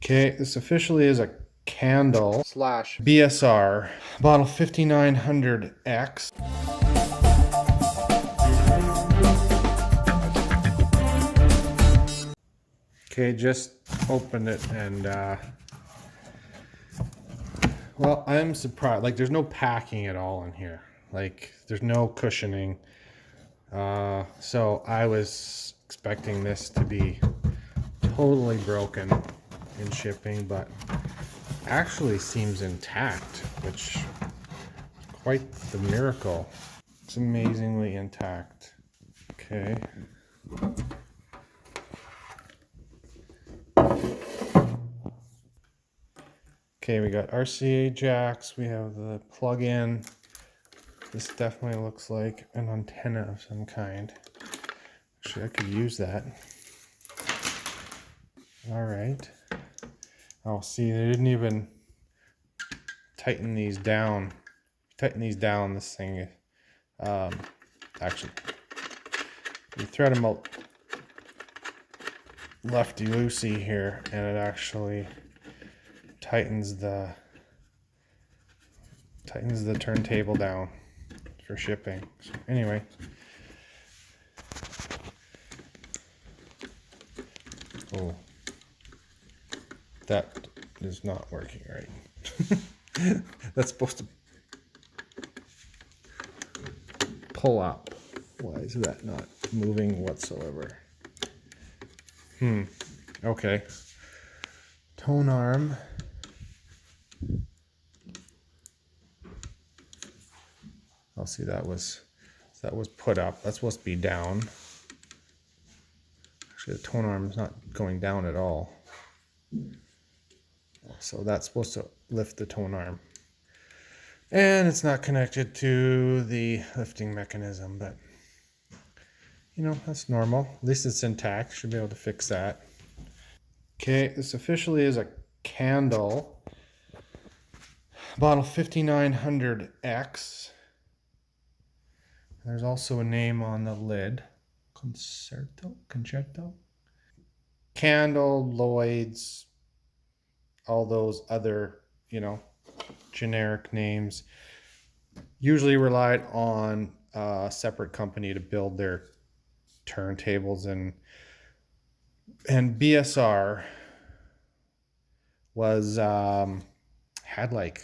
Okay, this officially is a candle slash BSR bottle 5900X. Okay, just opened it and well, I'm surprised. Like, there's no packing at all in here. Like, there's no cushioning. So I was expecting this to be totally broken in shipping, but actually seems intact, which is quite the miracle. It's amazingly intact. Okay. Okay, we got RCA jacks. We have the plug-in. This definitely looks like an antenna of some kind. Actually, I could use that. All right. Oh, see, they didn't even tighten these down. Tighten these down, this thing. Actually, you thread them out lefty-loosey here, and it actually tightens the turntable down for shipping. So anyway, oh, that is not working right. That's supposed to pull up. Why is that not moving whatsoever? Okay. Tone arm. I'll see, that was put up. That's supposed to be down. Actually, the tone arm is not going down at all. So that's supposed to lift the tone arm. And it's not connected to the lifting mechanism, but you know, that's normal. At least it's intact. Should be able to fix that. Okay, this officially is a candle. Bottle 5900X. There's also a name on the lid. Concerto? Candle, Lloyd's, all those other, you know, generic names. Usually relied on a separate company to build their turntables, and BSR was had like,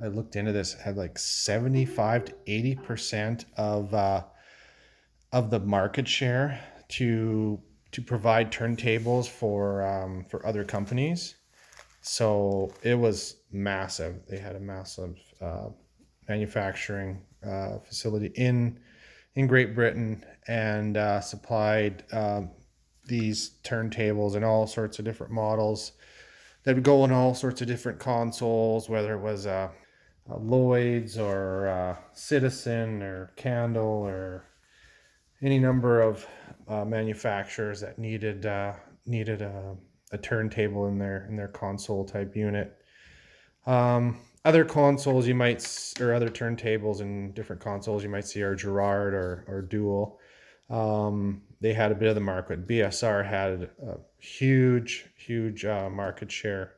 I looked into this, had like 75 to 80% of the market share to provide turntables for other companies. So it was massive. They had a massive manufacturing facility in Great Britain, and supplied these turntables in all sorts of different models that would go in all sorts of different consoles, whether it was Lloyd's or Citizen or Candle or any number of manufacturers that needed a turntable in their console type unit. Other consoles you might, or other turntables in different consoles you might see are Gerard or Dual. They had a bit of the market. BSR had a huge market share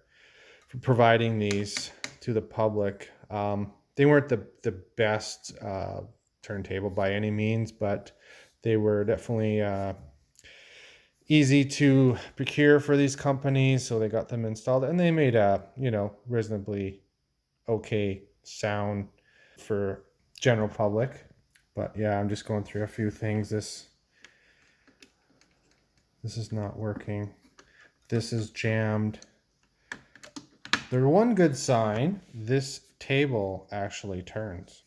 for providing these to the public. They weren't the best turntable by any means, but they were definitely easy to procure for these companies, so they got them installed, and they made a, you know, reasonably okay sound for general public. But yeah, I'm just going through a few things. This is not working. This is jammed. There's one good sign. This table actually turns.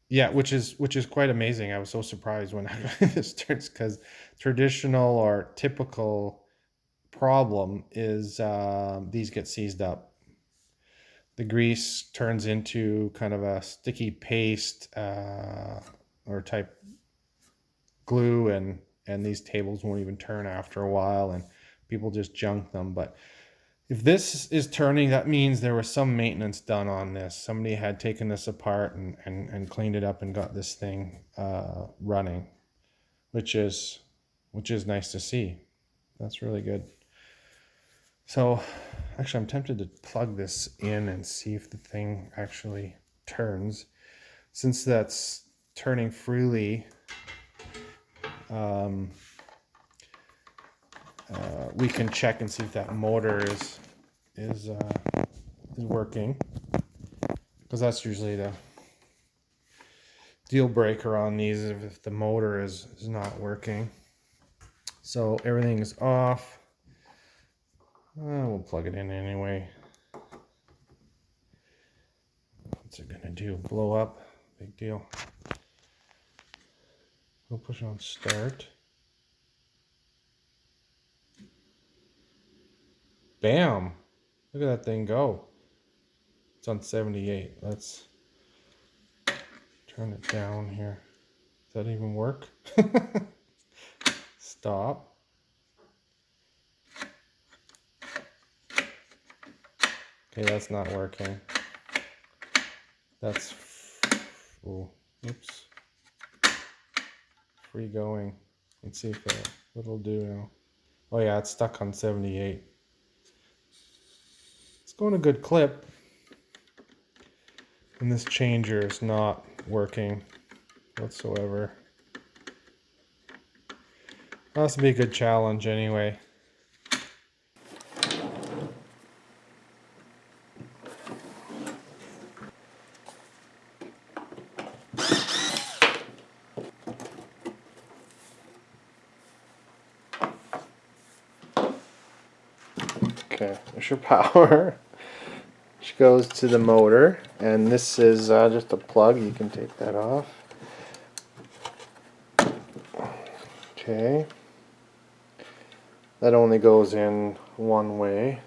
Yeah, which is quite amazing. I was so surprised when this turns, because traditional or typical problem is these get seized up. The grease turns into kind of a sticky paste or type glue, and these tables won't even turn after a while, and people just junk them. But if this is turning, that means there was some maintenance done on this. Somebody had taken this apart and cleaned it up and got this thing running, which is nice to see. That's really good. So actually I'm tempted to plug this in and see if the thing actually turns. Since that's turning freely, we can check and see if that motor is working, because that's usually the deal breaker on these, if the motor is not working. So everything is off. We'll plug it in anyway. What's it gonna do? Blow up? Big deal. We'll push on start. Bam! Look at that thing go. It's on 78. Let's turn it down here. Does that even work? Stop. Okay, that's not working. That's oops. Free going. Let's see if it'll do now. Oh yeah, it's stuck on 78. It's going a good clip. And this changer is not working whatsoever. That must be a good challenge anyway. Okay, there's your power. Which goes to the motor, and this is just a plug. You can take that off. Okay, that only goes in one way.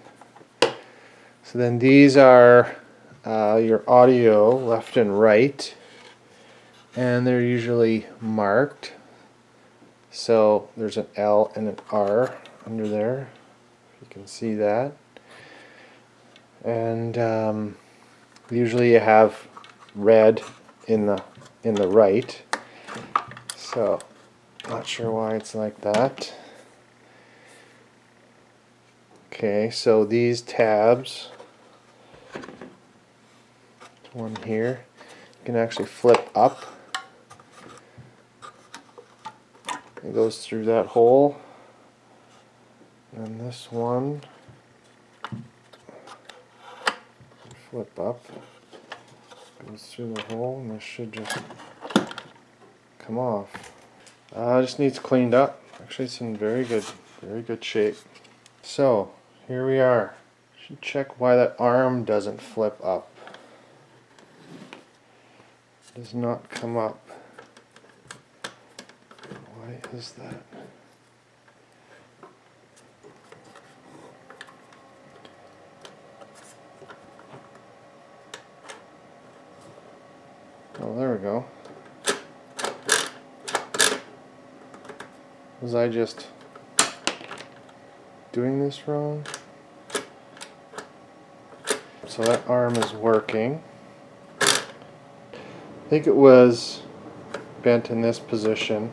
So then these are your audio left and right, and they're usually marked. So there's an L and an R under there. You can see that. And usually you have red in the right. So not sure why it's like that. Okay, so these tabs, one here, you can actually flip up. It goes through that hole. And this one, flip up, goes through the hole, and this should just come off. Just needs cleaned up. Actually, it's in very good shape. So here we are. Should check why that arm doesn't flip up. Does not come up. Why is that? Oh, there we go. Was I just doing this wrong? So that arm is working. I think it was bent in this position.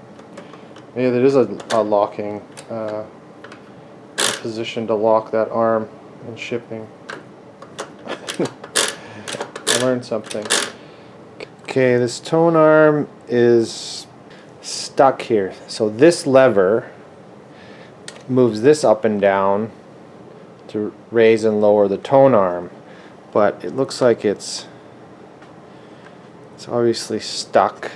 Yeah, there is a locking position to lock that arm in shipping. I learned something. Okay, this tone arm is stuck here. So this lever moves this up and down to raise and lower the tone arm, but it looks like it's obviously stuck.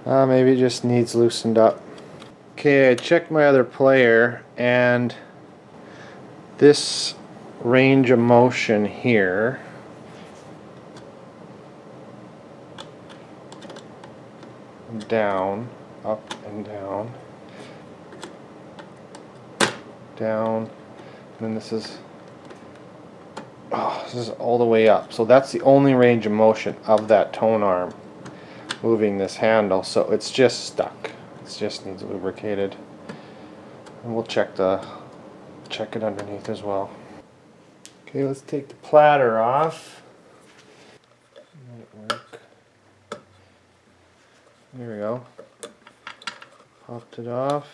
Maybe it just needs loosened up. Okay, I checked my other player, and this range of motion here down, up and down, down, and then this is all the way up. So that's the only range of motion of that tone arm moving this handle. So it's just stuck. It just needs lubricated. And we'll check it underneath as well. Okay, let's take the platter off. Might work. There we go. Popped it off.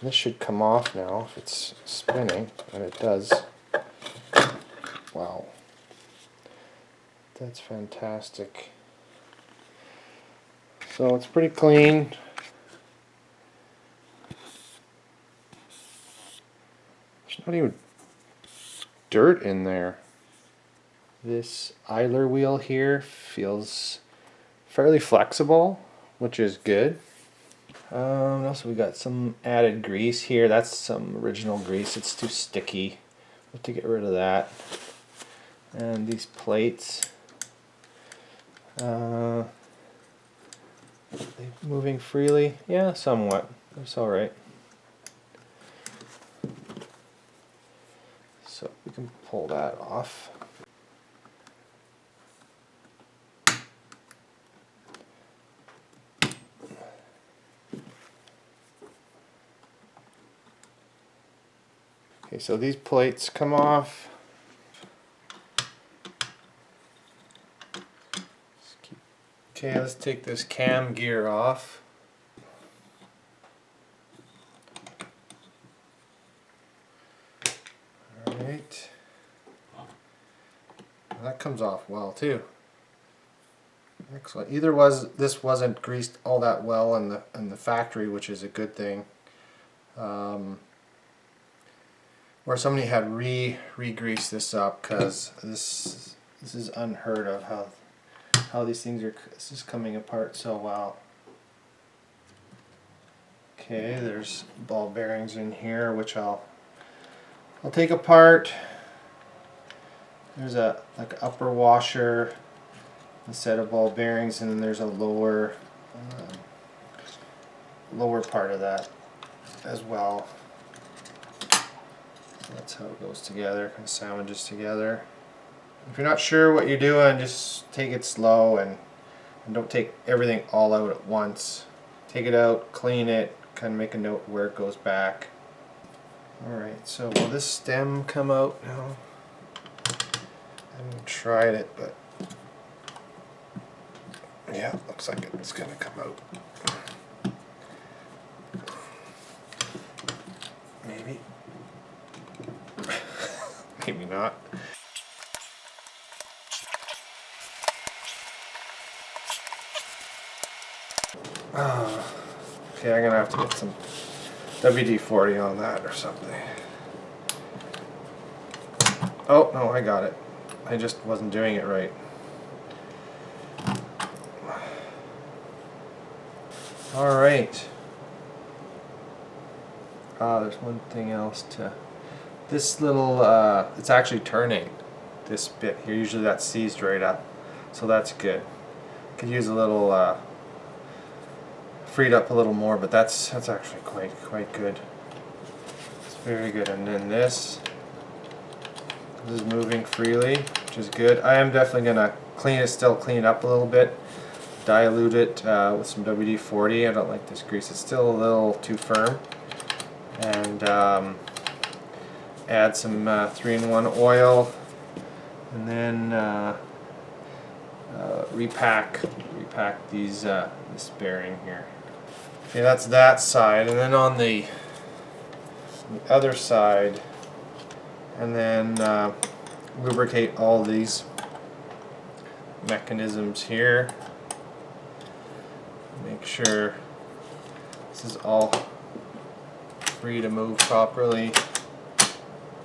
This should come off now if it's spinning, and it does. Wow. That's fantastic. So it's pretty clean. There's not even dirt in there. This idler wheel here feels fairly flexible, which is good. Also, we got some added grease here. That's some original grease. It's too sticky. We'll have to get rid of that. And these plates. Are they moving freely? Yeah, somewhat. That's all right. So we can pull that off. Okay, so these plates come off. Okay, let's take this cam gear off. Alright. That comes off well too. Excellent. This wasn't greased all that well in the factory, which is a good thing. Or somebody had re-greased this up, because this is unheard of how these things are. This is coming apart so well. Okay, there's ball bearings in here, which I'll take apart. There's a upper washer, a set of ball bearings, and then there's a lower part of that as well. That's how it goes together, kind of sandwiches together. If you're not sure what you're doing, just take it slow and don't take everything all out at once. Take it out, clean it, kind of make a note where it goes back. Alright, so will this stem come out now? I haven't tried it, but yeah, looks like it's going to come out. Maybe. Maybe not. Okay, I'm going to have to get some WD-40 on that or something. Oh, no, I got it. I just wasn't doing it right. Alright. There's one thing else to... This little, it's actually turning, this bit here. Usually that's seized right up, so that's good. Could use a little, freed up a little more, but that's actually quite good. It's very good. And then this is moving freely, which is good. I am definitely gonna clean it up a little bit, dilute it with some WD-40. I don't like this grease; it's still a little too firm. And add some 3-in-1 oil, and then repack these this bearing here. Okay, that's that side, and then on the other side, and then lubricate all these mechanisms here. Make sure this is all free to move properly.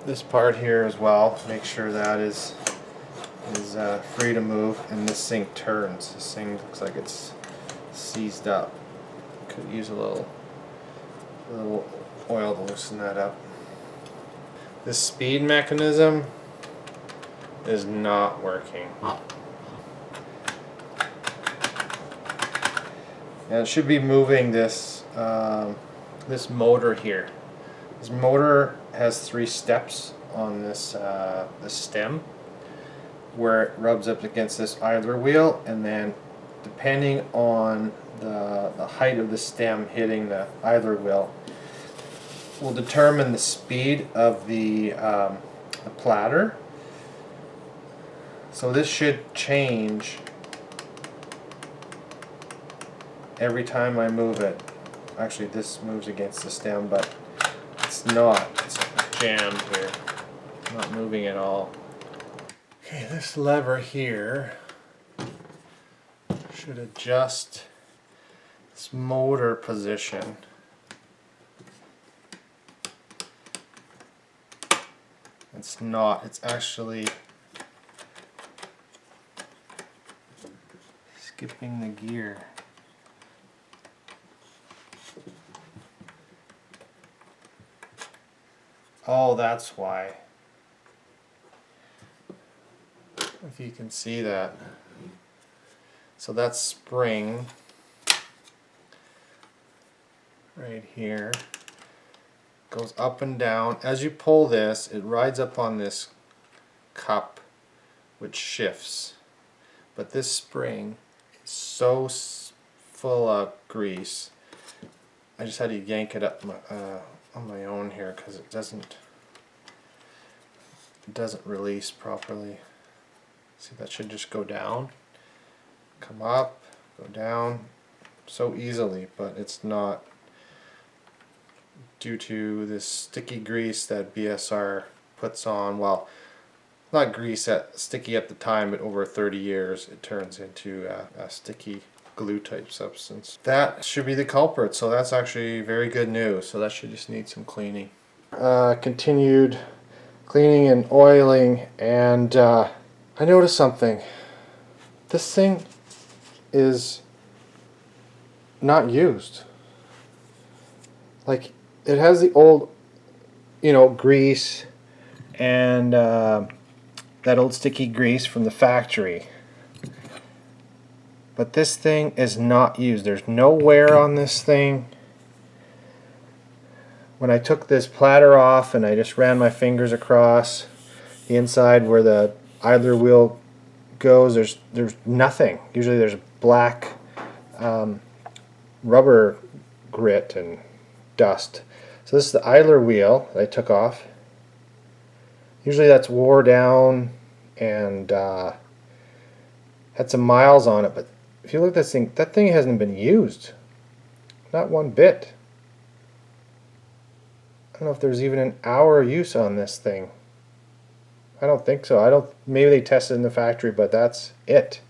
This part here as well, make sure that is free to move, and this thing turns. This thing looks like it's seized up. Could use a little oil to loosen that up. This speed mechanism is not working. And it should be moving this this motor here. This motor has 3 steps on this this stem, where it rubs up against this idler wheel, and then depending on the height of the stem hitting the idler wheel will determine the speed of the platter. So this should change every time I move it. Actually, this moves against the stem, but it's not. It's jammed here. Not moving at all. Okay, this lever here should adjust this motor position. It's not. It's actually skipping the gear. Oh, that's why. If you can see that. So that spring right here goes up and down. As you pull this, it rides up on this cup, which shifts. But this spring is so full of grease. I just had to yank it up on my own here because it doesn't release properly. See, that should just go down, come up, go down so easily, but it's not, due to this sticky grease that BSR puts on. Well, not grease that sticky at the time, but over 30 years it turns into a sticky glue type substance. That should be the culprit, so that's actually very good news. So that should just need some cleaning. Continued cleaning and oiling, and I noticed something. This thing is not used. Like, it has the old, grease and that old sticky grease from the factory. But this thing is not used. There's no wear on this thing. When I took this platter off and I just ran my fingers across the inside where the idler wheel goes, there's nothing. Usually there's black rubber grit and dust. So this is the idler wheel that I took off. Usually that's wore down and had some miles on it, but if you look at this thing, that thing hasn't been used. Not one bit. I don't know if there's even an hour use on this thing. I don't think so. Maybe they tested in the factory, but that's it.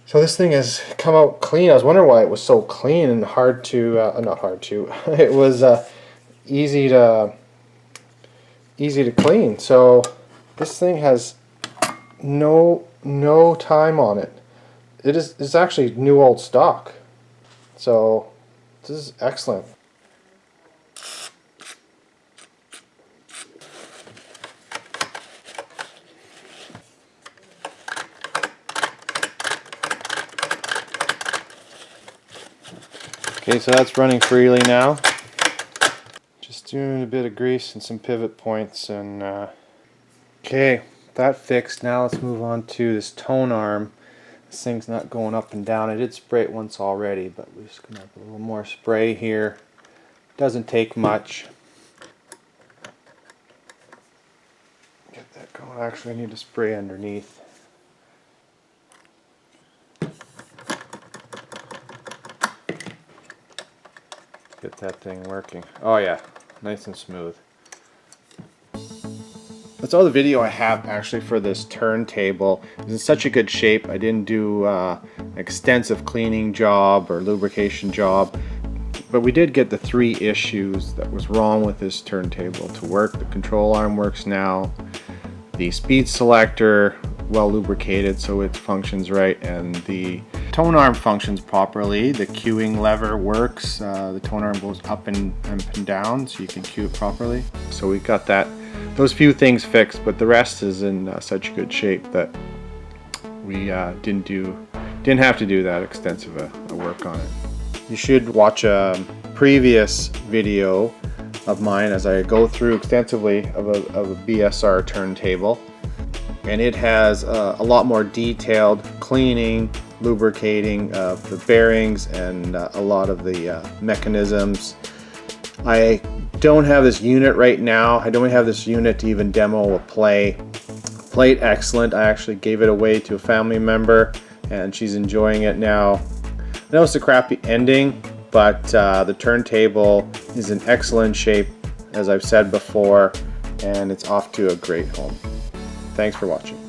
So this thing has come out clean. I was wondering why it was so clean and hard to, not hard to, it was easy to clean. So this thing has no time on it. It's actually new old stock. So this is excellent. Okay, so that's running freely now. Just doing a bit of grease and some pivot points, and okay, that fixed. Now let's move on to this tone arm. This thing's not going up and down. I did spray it once already, but we're just gonna have a little more spray here. Doesn't take much. Get that going. Actually, I need to spray underneath. Get that thing working. Oh yeah, nice and smooth. That's all the video I have actually for this turntable. It's in such a good shape. I didn't do an extensive cleaning job or lubrication job, but we did get the 3 issues that was wrong with this turntable to work. The control arm works now, the speed selector well lubricated so it functions right, and the tone arm functions properly. The cueing lever works. The tone arm goes up and down so you can cue it properly. So we got those few things fixed, but the rest is in such good shape that we didn't have to do that extensive a work on it. You should watch a previous video of mine as I go through extensively of a BSR turntable, and it has a lot more detailed cleaning, lubricating of the bearings and a lot of the mechanisms. I don't have this unit right now. I don't have this unit to even demo a play. Played excellent. I actually gave it away to a family member and she's enjoying it now. I know it's a crappy ending, but the turntable is in excellent shape, as I've said before, and it's off to a great home. Thanks for watching.